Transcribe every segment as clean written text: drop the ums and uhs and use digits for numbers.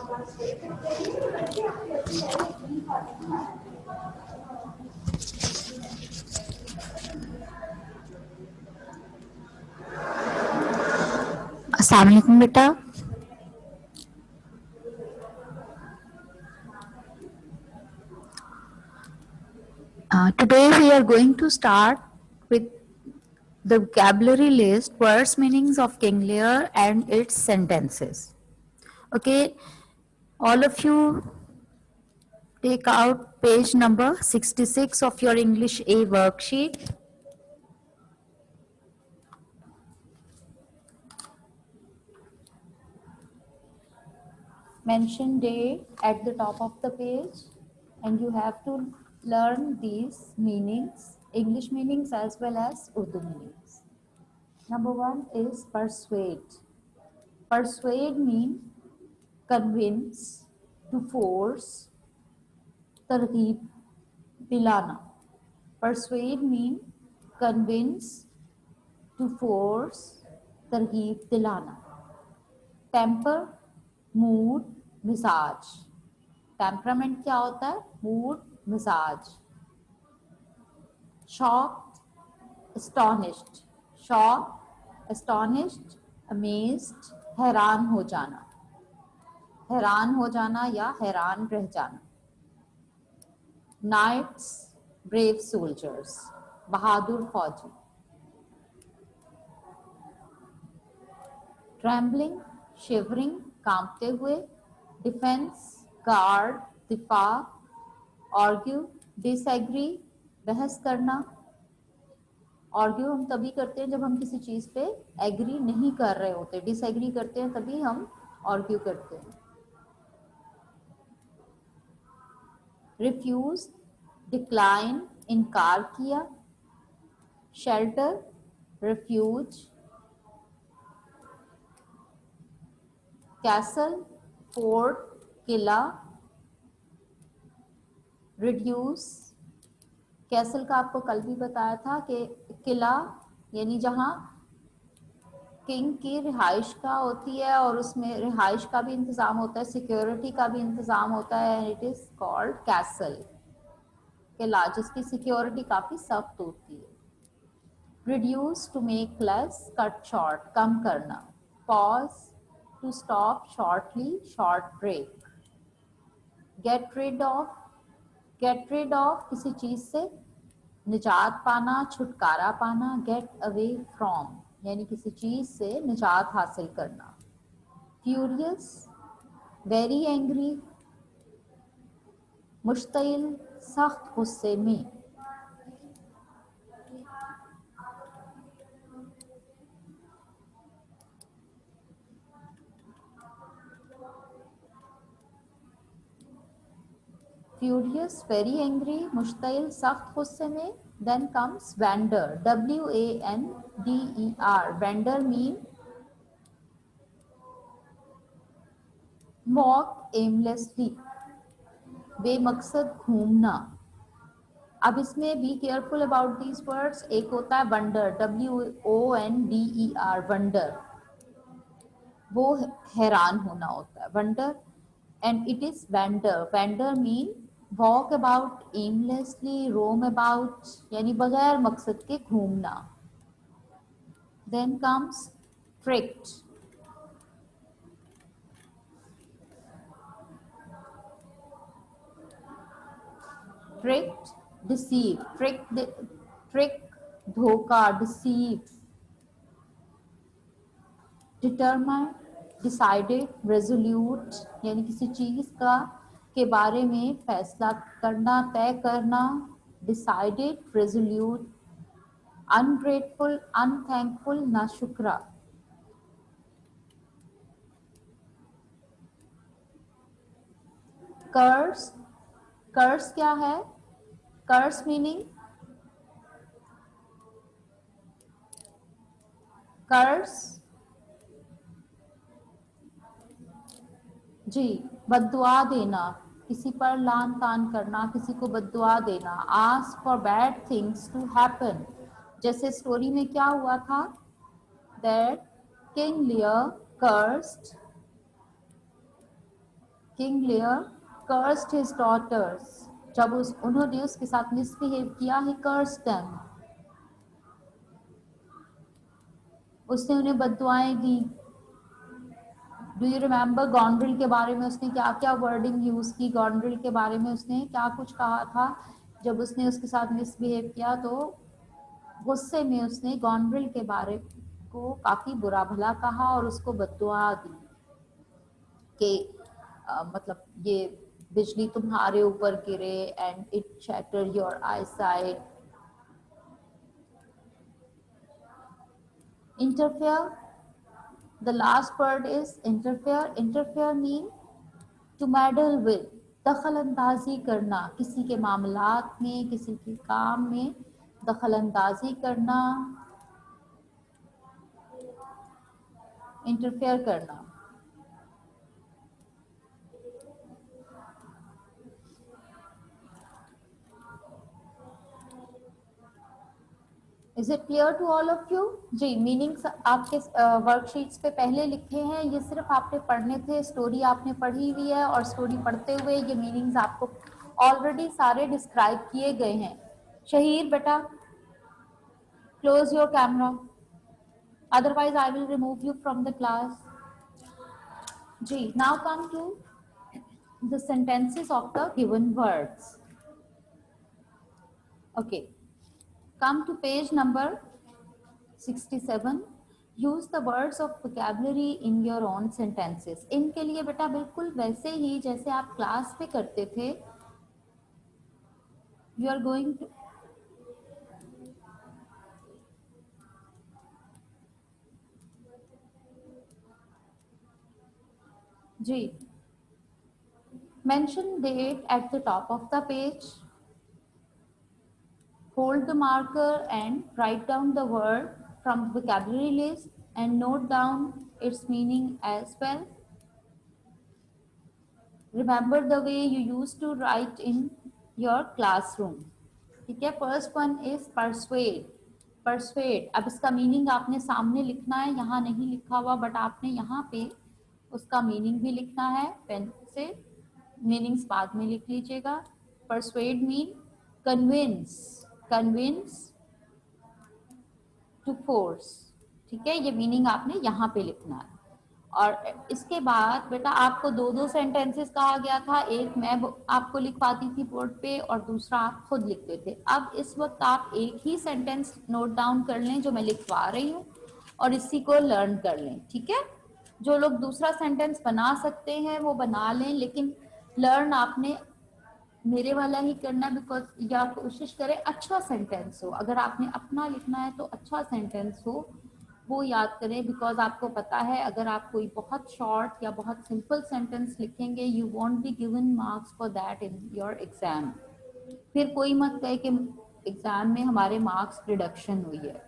अस्सलाम वालेकुम बेटा। Today we are going to start with the vocabulary list, words, meanings of King Lear and its sentences. Okay, all of you take out page number 66 of your English A worksheet. Mention day at the top of the page, and you have to learn these meanings, English meanings as well as Urdu meanings. Number one is persuade. Persuade means convince, to force, तरगीब, दिलाना. Persuade means convince, to force, तरगीब, दिलाना. Temper, mood, मिजाज. Temperament क्या होता है? Mood, मिजाज. Shocked, astonished. Shocked, astonished, amazed, हैरान हो जाना. हैरान हो जाना या हैरान रह जाना. Knights, brave soldiers, बहादुर फौजी. Trembling, shivering, कांपते हुए. Defense, guard, दिफा. Argue, disagree, बहस करना. Argue हम तभी करते हैं जब हम किसी चीज पे एग्री नहीं कर रहे होते. डिसएग्री करते हैं तभी हम आर्ग्यू करते हैं. Refuse, decline, इनकार किया. Shelter, refuge. Castle, fort, किला. Reduce, कैसल का आपको कल भी बताया था कि किला यानी जहाँ किंग की रिहाइश का होती है और उसमें रिहाइश का भी इंतजाम होता है, सिक्योरिटी का भी इंतजाम होता है. It is called castle. किला जिसकी सिक्योरिटी काफी सख्त होती है. Reduce, to make less. Cut short, कम करना. Pause, to stop shortly, short break. Get rid of, get rid of किसी चीज से निजात पाना, छुटकारा पाना. गेट अवे फ्रॉम यानी किसी चीज से निजात हासिल करना. फ्यूरियस, वेरी एंग्री, मुश्तिल, सख्त गुस्से में. फ्यूरियस, वेरी एंग्री, मुश्तिल, सख्त गुस्से में. Then comes wander, W-A-N-D-E-R. Wander mean walk aimlessly, बेमकसद घूमना. अब इसमें be careful about these words. एक होता है वंडर, W-O-N-D-E-R, वंडर, वो हैरान होना होता है wonder. And it is wander. Wander mean walk about aimlessly, roam about यानी बगैर मकसद के घूमना. Then comes tricked. Tricked, deceive. Trick, धोखा, डिसीव. डिटरमाइन, डिसाइडेड, रेजोल्यूट यानी किसी चीज का के बारे में फैसला करना, तय करना. Decided, resolute. अनग्रेटफुल, अनथैंकफुल, नाशुक्रा. कर्स, कर्स क्या है? कर्स मीनिंग, कर्स जी बद्दुआ देना, किसी पर लान तान करना, किसी को बद्दुआ देना. Ask for bad things to happen. जैसे स्टोरी में क्या हुआ था, that king Lear cursed king Lear cursed his daughters. जब उन्होंने उसके साथ मिसबिहेव किया, he cursed them. उसने उन्हें बददुआएं दी. डू यू रिमेम्बर गॉन्ड्रिल के बारे में उसने क्या क्या वर्डिंग यूज की? गॉन्ड्रिल के बारे में उसने क्या कुछ कहा था जब उसने उसके साथ मिसबिहेव किया? तो गुस्से में उसने गॉन्ड्रिल के बारे को काफी बुरा भला कहा और उसको बद्दुआ दी कि मतलब ये बिजली तुम्हारे ऊपर गिरे and it shatter your I site. Interfere, the last word is interfere. Interfere mean to meddle with, दखल अंदाजी करना, किसी के मामलात में, किसी के काम में दखल अंदाजी करना, इंटरफेयर करना. Is it clear to all of you? जी, मीनिंग्स आपके वर्कशीट्स पे पहले लिखे हैं, ये सिर्फ आपने पढ़ने थे. स्टोरी आपने पढ़ी हुई है और स्टोरी पढ़ते हुए ये मीनिंग्स आपको ऑलरेडी सारे डिस्क्राइब किए गए हैं. शहीर बेटा, close your camera, otherwise I will remove you from the class. Ji, now come to the sentences of the given words. Okay, come to page number 67. Use the words of vocabulary in your own sentences. इनके लिए बेटा बिल्कुल वैसे ही जैसे आप class पे करते थे. You are going to ji, mention date at the top of the page. Hold the marker and write down the word from the vocabulary list and note down its meaning as well. Remember the way you used to write in your classroom. ठीक है, first one is persuade. Persuade, अब इसका meaning आपने सामने लिखना है, यहाँ नहीं लिखा हुआ बट आपने यहाँ पे उसका मीनिंग भी लिखना है. पेन से मीनिंग्स बाद में लिख लीजिएगा. Persuade mean convince, convince to force. ठीक है, ये मीनिंग आपने यहाँ पे लिखना है. और इसके बाद बेटा आपको दो दो सेंटेंसेस कहा गया था, एक मैं आपको लिखवाती थी बोर्ड पे और दूसरा आप खुद लिखते थे. अब इस वक्त आप एक ही सेंटेंस नोट डाउन कर लें जो मैं लिखवा रही हूँ और इसी को लर्न कर लें. ठीक है, जो लोग दूसरा सेंटेंस बना सकते हैं वो बना लें, लेकिन लर्न आपने मेरे वाला ही करना, बिकॉज या कोशिश करें अच्छा सेंटेंस हो. अगर आपने अपना लिखना है तो अच्छा सेंटेंस हो वो याद करें, बिकॉज आपको पता है अगर आप कोई बहुत शॉर्ट या बहुत सिंपल सेंटेंस लिखेंगे you want be given marks for that in your exam. फिर कोई मत कहे कि एग्जाम में हमारे मार्क्स रिडक्शन हुई है.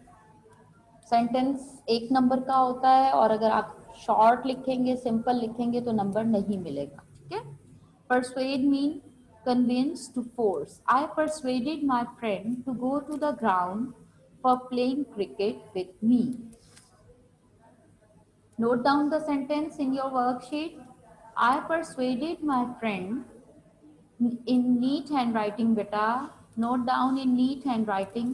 सेंटेंस एक नंबर का होता है और अगर आप शॉर्ट लिखेंगे, सिंपल लिखेंगे तो नंबर नहीं मिलेगा. ठीक है. Persuade mean convince, to force. I persuaded my friend to go to the ground for playing cricket with me. Note down the sentence in your worksheet. I persuaded my friend in neat handwriting, beta. Note down in neat handwriting.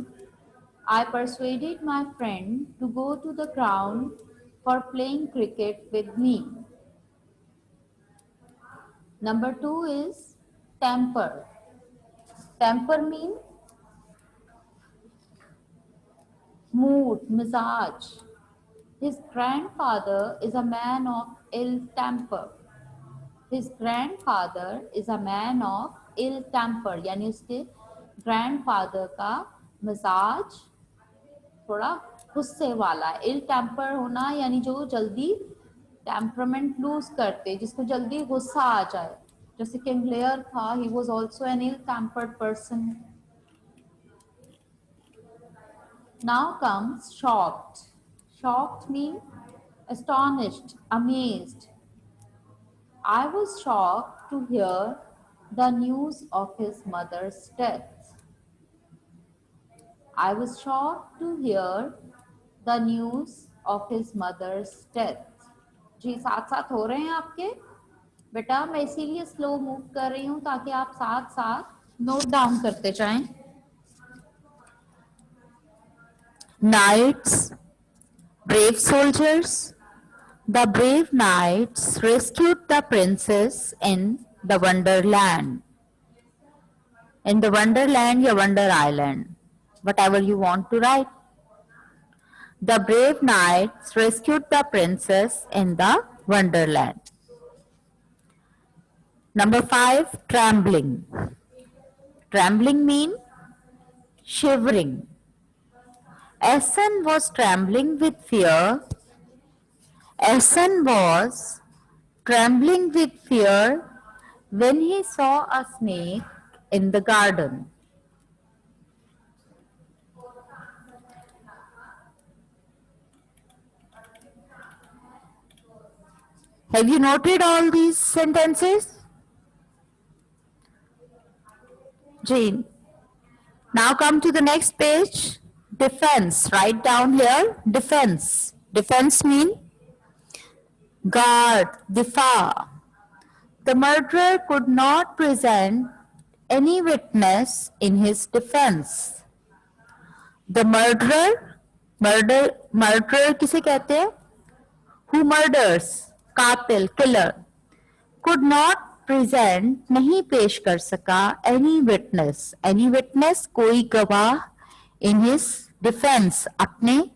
I persuaded my friend to go to the ground for playing cricket with me. Number 2 is temper. Temper mean mood, mizaj. His grandfather is a man of ill temper. His grandfather is a man of ill temper. यानी उसके grandfather का मिजाज थोड़ा गुस्से वाला है. ill temper होना यानी जो जल्दी temperament lose करते, जिसको जल्दी गुस्सा आ जाए. जैसे किंग लेयर था, he was also an ill tempered person. Now comes shocked. Shocked means astonished, amazed. I was shocked to hear the news of his mother's death. I was shocked to hear the news of his mother's death. जी साथ साथ हो रहे हैं आपके? बेटा मैं इसीलिए slow move कर रही हूँ ताकि आप साथ साथ नोट डाउन करते जाएं। Knights, brave soldiers. The brave knights rescued the princess in the Wonderland. In the Wonderland या Wonder Island, whatever you want to write. The brave knights rescued the princess in the Wonderland. Number 5, trembling. Trembling means shivering. Asen was trembling with fear. Asen was trembling with fear when he saw a snake in the garden. Have you noted all these sentences? Jane. Now come to the next page. Defense. Write down here. Defense. Defense means guard, difa. The murderer could not present any witness in his defense. The murderer किसे कहते हैं? Who murders, कातिल, killer, could not present, नहीं पेश कर सका, any witness, कोई गवाह in his defense, अपने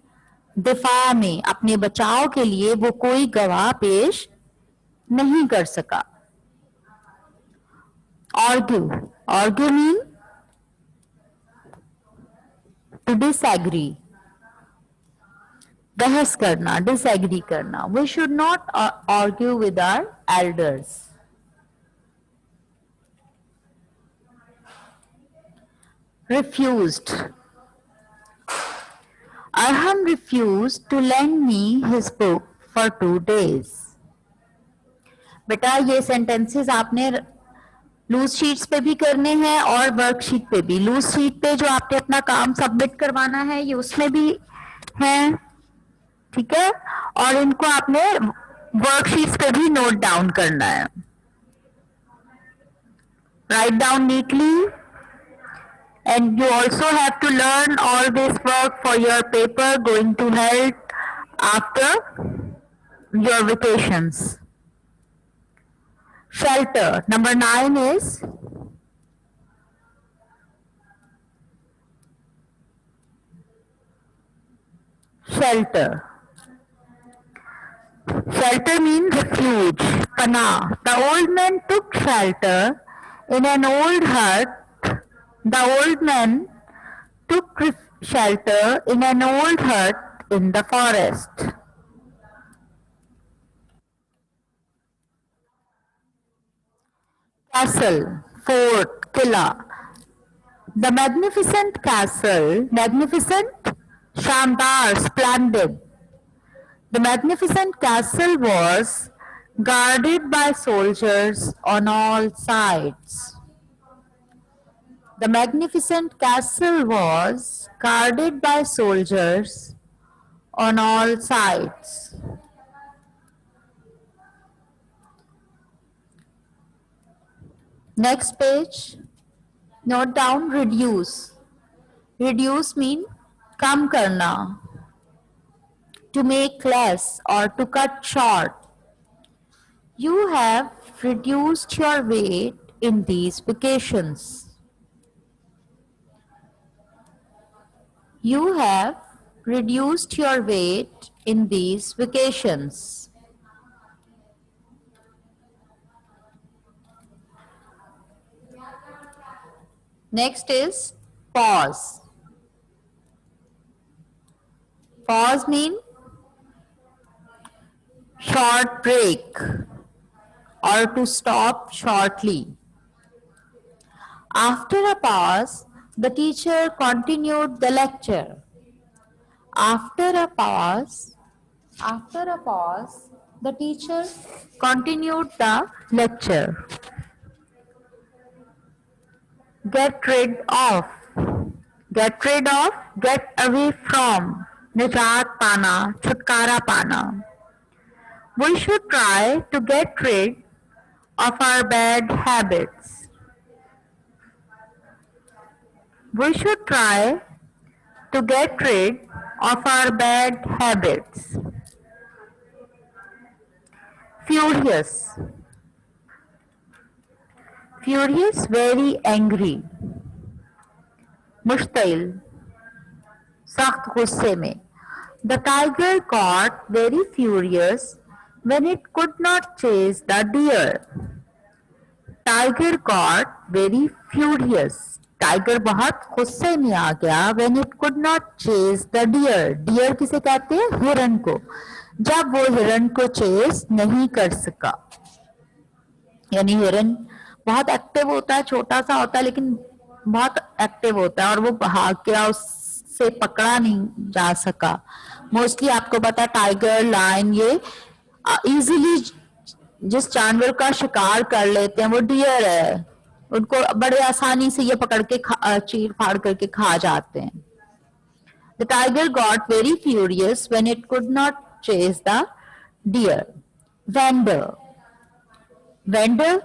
दिफा में, अपने बचाव के लिए वो कोई गवाह पेश नहीं कर सका. Argue mean to disagree, बहस करना, disagree करना. We should not argue with our elders. Refused. Arham refused to lend me his book for 2 days. बेटा ये सेंटेंसेस आपने लूज शीट्स पे भी करने हैं और वर्कशीट पे भी. लूज शीट पे जो आपने अपना काम सबमिट करवाना है ये उसमें भी है, ठीक है, और इनको आपने वर्कशीट्स पे भी नोट डाउन करना है. Write down neatly. And you also have to learn all this work for your paper going to help after your vacations. Shelter. Number 9 is shelter. Shelter means refuge, pana. The old man took shelter in an old hut. The old man took shelter in an old hut in the forest. Castle, fort, killa. The magnificent castle, magnificent, shandar, splendid. The magnificent castle was guarded by soldiers on all sides. The magnificent castle was guarded by soldiers on all sides. Next page, note down reduce. Reduce means कम करना, to make less or to cut short. You have reduced your weight in these vacations. You have reduced your weight in these vacations. Next is pause. Pause means short break or to stop shortly. After a pause, the teacher continued the lecture. After a pause, the teacher continued the lecture. Get rid of. Get rid of, get away from. Nijat pana, chutkara pana. We should try to get rid of our bad habits. We should try to get rid of our bad habits. Furious. Furious, very angry. मुश्तिल, सख्त गुस्से में. The tiger got very furious when it could not chase the deer. Tiger got very furious. Tiger बहुत गुस्से में आ गया when it could not chase the deer. Deer किसे कहते हैं? हिरन को. जब वो हिरन को चेस नहीं कर सका. यानी हिरन बहुत एक्टिव होता है, छोटा सा होता है लेकिन बहुत एक्टिव होता है और वो भाग गया, उससे पकड़ा नहीं जा सका. मोस्टली आपको पता है टाइगर, लायन ये इजीली जिस जानवर का शिकार कर लेते हैं वो डियर है. उनको बड़े आसानी से ये पकड़ के चीर फाड़ करके खा जाते हैं. The tiger got very furious when it could not chase the deer. Wander. Wander,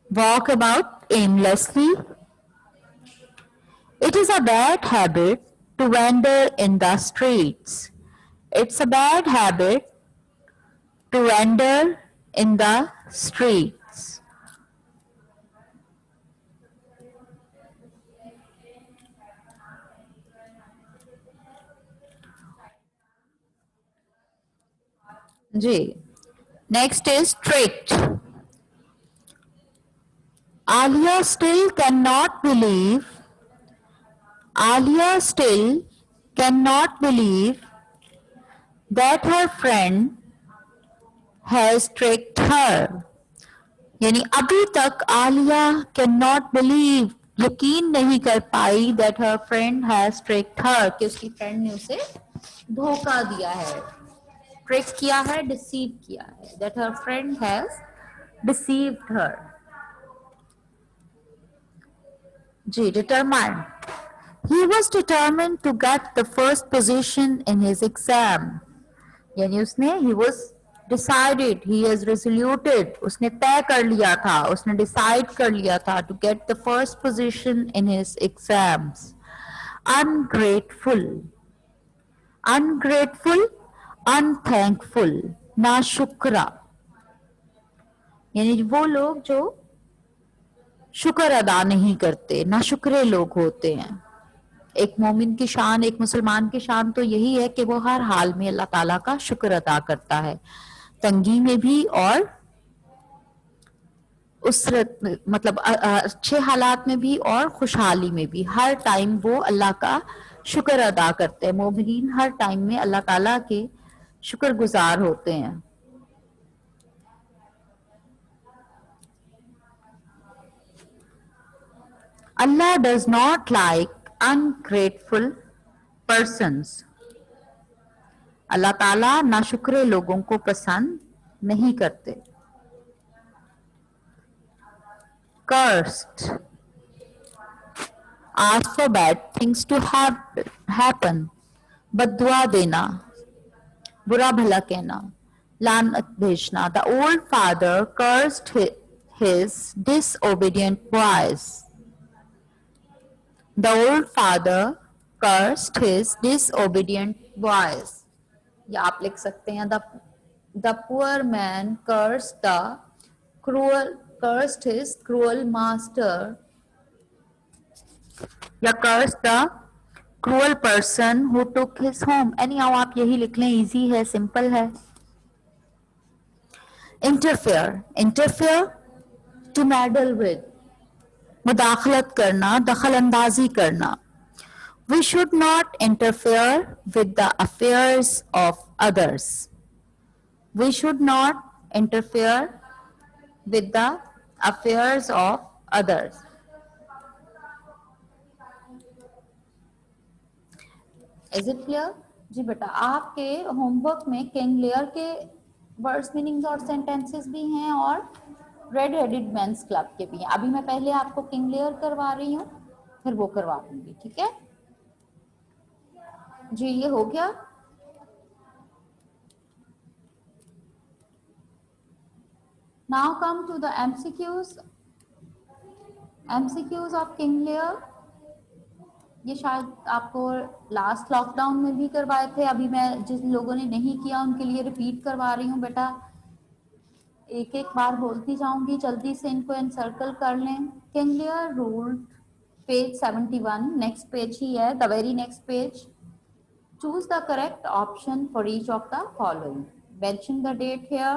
walk about aimlessly. It is a bad habit to wander in the streets. It's a bad habit to wander in the streets. Ji. Next is tricked. Alia still cannot believe that her friend has tricked her. यानी अभी तक Alia cannot believe, यकीन नहीं कर पाई that her friend has tricked her, कि उसकी friend ने उसे धोखा दिया है, ट्रिक किया है, डिसीव किया है. that her friend has deceived her. Ji. determined. He was determined to get the first position in his exam. यानी उसने he was decided, he has resoluted, उसने तय कर लिया था, उसने decide कर लिया था to get the first position in his exams. Ungrateful. Ungrateful, unthankful, नाशुक्रा. यानी वो लोग जो शुक्र अदा नहीं करते, नाशुक्रे लोग होते हैं. एक मोमिन की शान, एक मुसलमान की शान तो यही है कि वो हर हाल में अल्लाह ताला का शुक्र अदा करता है, तंगी में भी और उस मतलब अच्छे हालात में भी और खुशहाली में भी. हर टाइम वो अल्लाह का शुक्र अदा करते हैं. मोमिन हर टाइम में अल्लाह ताला के शुक्रगुजार होते हैं. Allah does not like ungrateful persons. अल्लाह ताला नाशुक्रे लोगों को पसंद नहीं करते. Cursed. Ask for bad things to happen. बद्दुआ देना, बुरा भला कहना, लानत भेजना. The old father cursed his disobedient boys. The old father cursed his disobedient boys. या आप लिख सकते हैं the poor man cursed his cruel master, या cursed the cruel person who took his home. anyhow आप यही लिख लें, easy है, simple है. Interfere. Interfere, to meddle with, मुदाखलत करना, दखल अंदाजी करना. We should not interfere with the affairs of others. We should not interfere with the affairs of others. Is it clear? जी बेटा, आपके होमवर्क में किंग लेयर के वर्ड्स मीनिंग्स और sentences भी हैं और रेड हेडेड मेंस क्लब के भी हैं. अभी मैं पहले आपको किंग लेयर करवा रही हूँ, फिर वो करवा दूंगी. ठीक है जी. ये हो गया. Now come to the MCQs. MCQs of King Lear. ये शायद आपको लास्ट लॉकडाउन में भी करवाए थे, अभी मैं जिन लोगों ने नहीं किया उनके लिए रिपीट करवा रही हूँ बेटा, एक एक बार बोलती जाऊंगी, जल्दी से इनको एनसर्कल कर लें। King Lear ruled, page 71, next page ही है, the very next page. Choose the correct option for each of the following, mention the date here.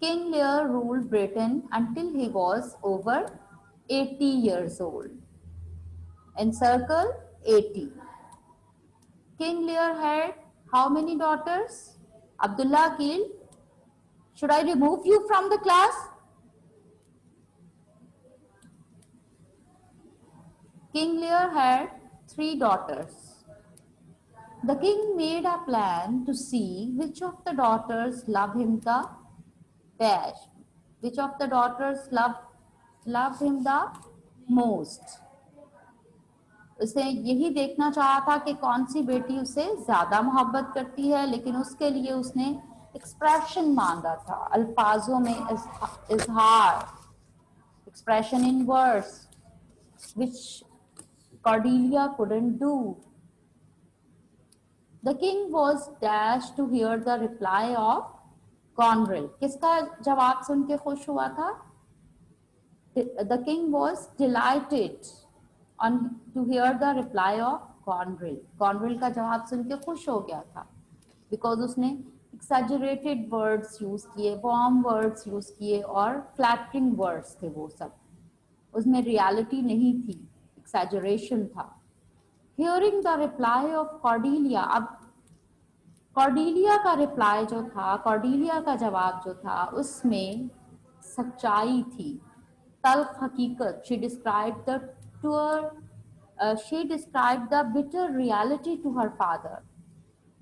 King Lear ruled Britain until he was over 80 years old. Encircle 80. King Lear had how many daughters? Abdullah Akil, should I remove you from the class? King Lear had 3 daughters. The king made a plan to see which of the daughters love him the best, which of the daughters love him the most. उसे यही देखना चाहा था कि कौन सी बेटी उसे ज्यादा मोहब्बत करती है, लेकिन उसके लिए उसने एक्सप्रेशन मांगा था, अल्फाजों में इजहार, expression in words, which Cordelia couldn't do. The king was dashed to hear the reply of Goneril. किसका जवाब सुन के खुश हुआ था? The king was delighted to hear the reply of Goneril. Goneril का जवाब सुन के खुश हो गया था, because उसने exaggerated words use किए, warm words use किए और flattering words थे वो सब, उसमें reality नहीं थी, exaggeration था. Hearing the reply of Cordelia, अब कॉर्डेलिया का रिप्लाई जो था, कॉर्डेलिया का जवाब जो था, उसमें सच्चाई थी, तल्ख हकीकत. She described the bitter reality to her father.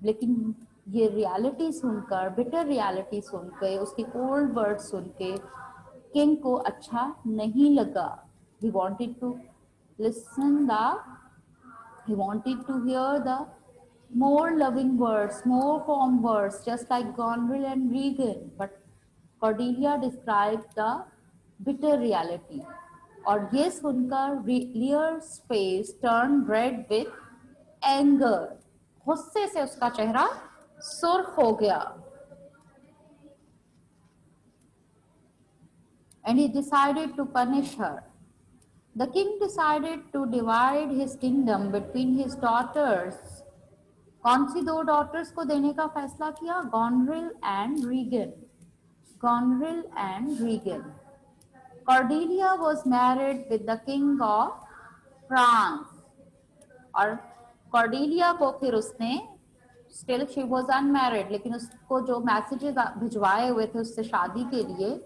लेकिन ये रियलिटी सुनकर, बिटर रियलिटी सुनकर, उसकी कोल्ड वर्ड सुन के किंग को अच्छा नहीं लगा. He wanted to hear the more loving words, more calm words, just like Goneril and Regan. But Cordelia described the bitter reality. और ये सुनकर Lear's face turned red with anger. गुस्से से उसका चेहरा सुर्ख हो गया. And he decided to punish her. The king decided to divide his kingdom between his daughters. कौन सी 2 daughters को देने का फैसला किया? Goneril and Regan. Goneril and Regan. Cordelia was married with the king of France. और Cordelia को फिर उसने, still she was unmarried, लेकिन उसको जो मैसेजेस भिजवाए हुए थे उससे शादी के लिए,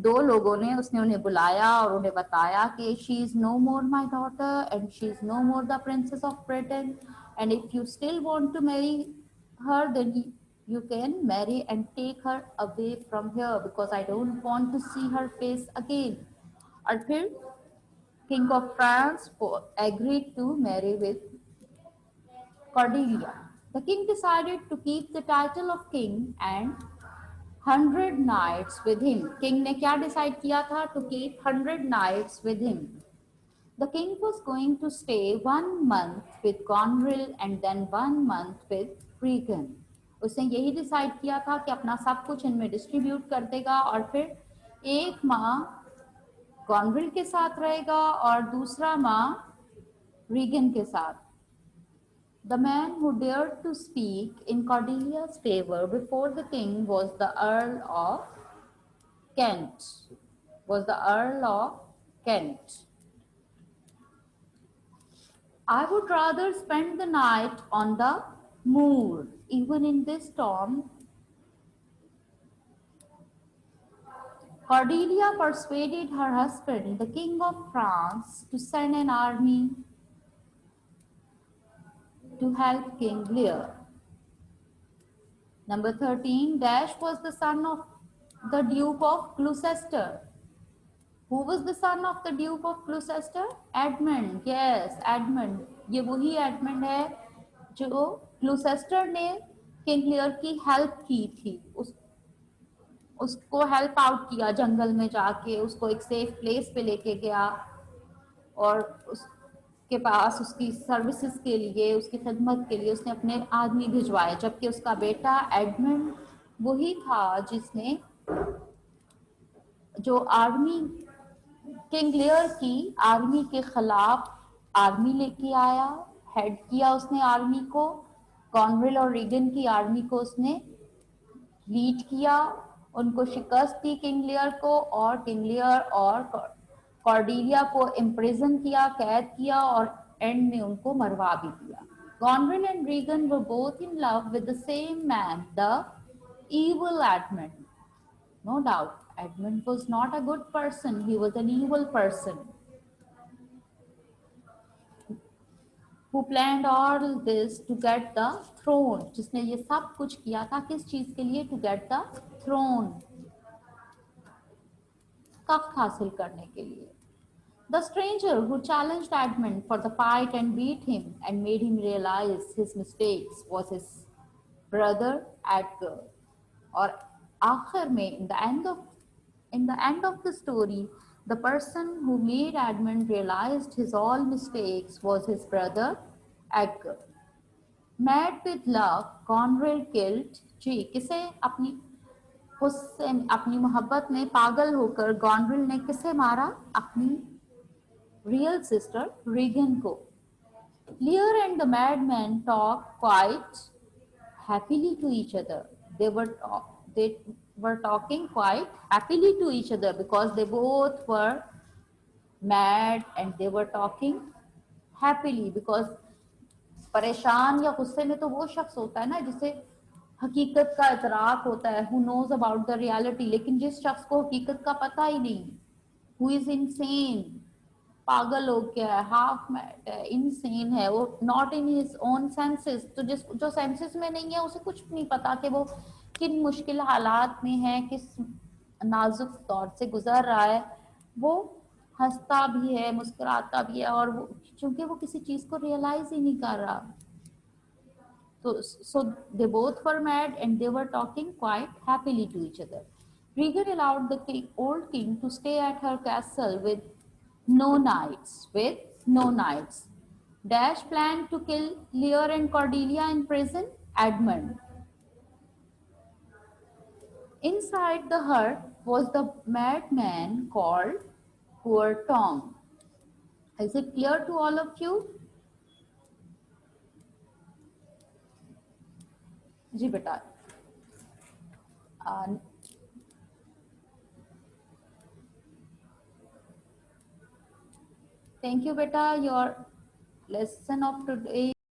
2 लोगों ने, उसने उन्हें बुलाया और उन्हें बताया कि she is no more my daughter and she is no more the princess of Britain, and if you still want to marry her, then you can marry and take her away from here, because I don't want to see her face again. और फिर king of France agreed to marry with Cordelia. The king decided to keep the title of king and 100 knights with him. King ने क्या decide किया था? To keep 100 knights with him. The king was going to stay 1 month with Goneril and then 1 month with Regan. उसने यही decide किया था कि अपना सब कुछ इनमें डिस्ट्रीब्यूट कर देगा और फिर 1 माह Goneril के साथ रहेगा और दूसरा माह Regan के साथ. The man who dared to speak in Cordelia's favor before the king was the Earl of Kent. I would rather spend the night on the moor, even in this storm. Cordelia persuaded her husband, the King of France, to send an army to help King Lear. Number 13, Dash was the son of the Duke of Gloucester. Who was the son of the Duke of Gloucester? Edmund. Yes, Edmund. ये वही Edmund है जो Gloucester ने King Lear की help की थी. उसको help out किया, जंगल में जाके उसको एक सेफ प्लेस पे लेके गया और उसके पास उसकी सर्विसेज के लिए, उसकी खिदमत के लिए उसने अपने आदमी भिजवाए, जबकि उसका बेटा एडमंड वही था जिसने जो आर्मी, किंग लियर की आर्मी के खिलाफ आर्मी लेके आया, हेड किया उसने आर्मी को, कॉर्नवेल और रीगन की आर्मी को उसने लीड किया, उनको शिकस्त दी किंग लियर को, और किंग लियर और कॉर्डेलिया को इम्प्रिजन किया, कैद किया और एंड में उनको मरवा भी दिया। Gonville and Regan were both in love with the same man, the evil Edmund. No doubt, Edmund was not a good person, he was an evil person who planned all this to get the throne. जिसने ये सब कुछ किया था किस चीज के लिए? To get the throne, तख्त हासिल करने के लिए। The stranger who challenged Edmund for the fight and beat him and made him realize his mistakes was his brother Edgar. और आखिर में in the end of the story, the person who made Edmund realized his all mistakes was his brother Edgar. Mad with love, Conrad killed जी किसे? अपनी मोहब्बत में पागल होकर Goneril ने किसे मारा? अपनी real sister Regan को। Lear and the madman talked quite happily to each other. They were talking quite happily to each other because they both were mad and they were talking happily because परेशान या गुस्से में तो वो शख्स होता है ना जिसे हकीकत का इतराफ होता है, who knows about the reality, लेकिन जिस शख्स को हकीकत का पता ही नहीं, who is insane, पागल हो गया है, हाफ मैड है, इनसेन है, वो not in his own senses, तो जो सेंसेस में नहीं है उसे कुछ नहीं पता कि वो किन मुश्किल हालात में है, किस नाजुक दौर से गुजर रहा है। वो हंसता भी है, मुस्कुराता भी है, और वो चूंकि वो किसी चीज को रियलाइज ही नहीं कर रहा। So they both were mad and they were talking quite happily to each other. Regan allowed the old king to stay at her castle with no knights. Dash planned to kill Lear and Cordelia in prison, Edmund. Inside the hut was the madman called Poor Tom. Is it clear to all of you? जी बेटा। Thank you beta, your lesson of today